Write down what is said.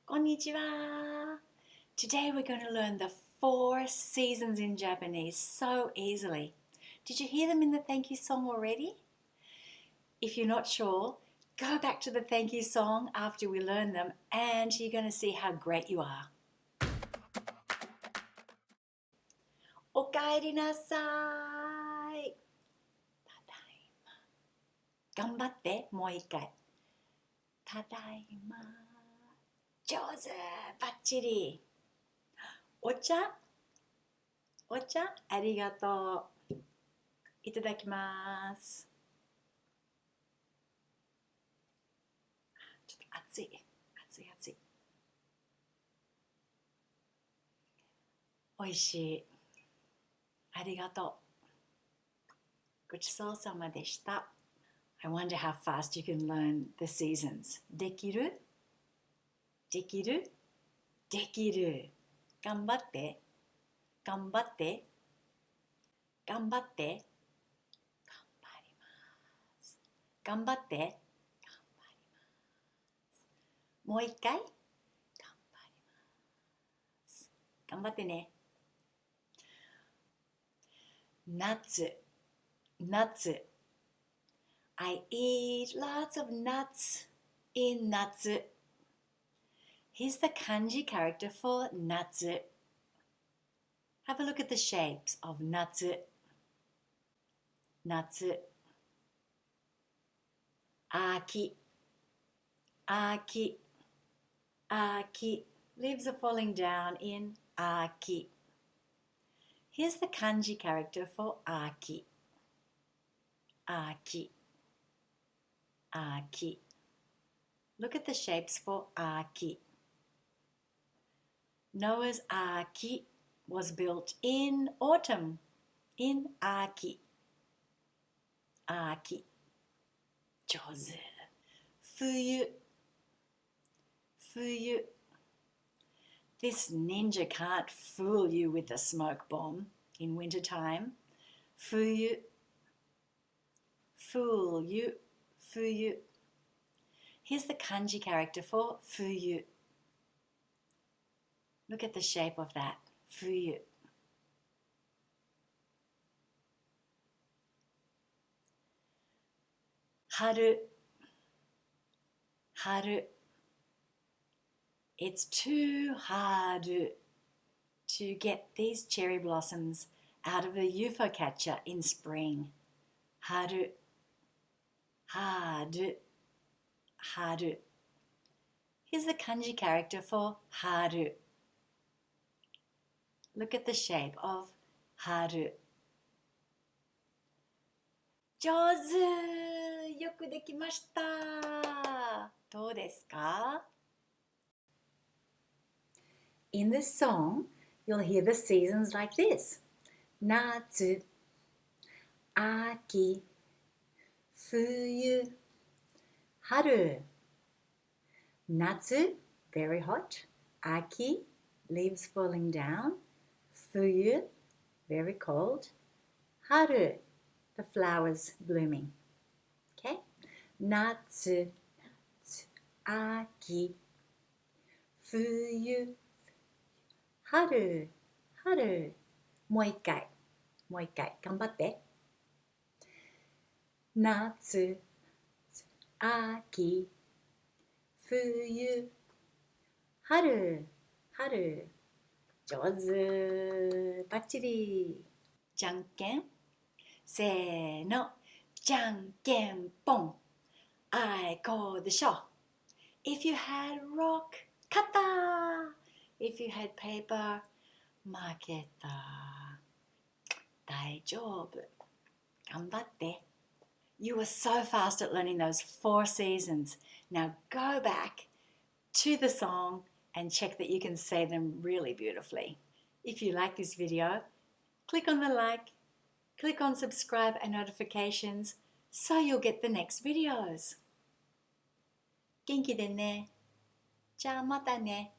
Konnichiwa! Today we're going to learn the 4 seasons in Japanese so easily. Did you hear them in the thank you song already? If you're not sure, go back to the thank you song after we learn them and you're going to see how great you are. おかえりなさい。ただいま。頑張って、もう一回。ただいま。上手、バッチリ。お茶ありがとう。いただきます。ちょっと熱い。おいしい。ありがとう。ごちそうさまでした。I wonder how fast you can learn the seasons. できるできる頑張って頑張って頑張って頑張ります頑張って頑張りますもう一回頑張ります頑張ってね夏 I eat lots of nuts in 夏 Here's the kanji character for 夏 Have a look at the shapes of 夏 秋 Leaves are falling down in 秋 Here's the kanji character for 秋 Look at the shapes for 秋 Noah's Ark was built in autumn, in 秋 上手 冬 This ninja can't fool you with the smoke bomb in wintertime. 冬 Fool you, 冬 Here's the kanji character for 冬 Look at the shape of that, 冬 春 It's too hard to get these cherry blossoms out of a UFO catcher in spring. 春 Here's the kanji character for 春 Look at the shape of 春上手よくできましたどうですか In this song, you'll hear the seasons like this 夏秋冬春夏 very hot 秋 leaves falling down 冬 very cold 春 the flowers blooming okay 夏秋冬春もう一回頑張って夏秋冬春上手バッチリじゃんけんせーのじゃんけんぽんあいこでしょ If you had rock 勝った If you had paper 負けた大丈夫頑張って You were so fast at learning those 4 seasons. Now go back to the song and check that you can say them really beautifully. If you like this video, click on the like, click on subscribe and notifications so you'll get the next videos. 元気でね。じゃあまたね。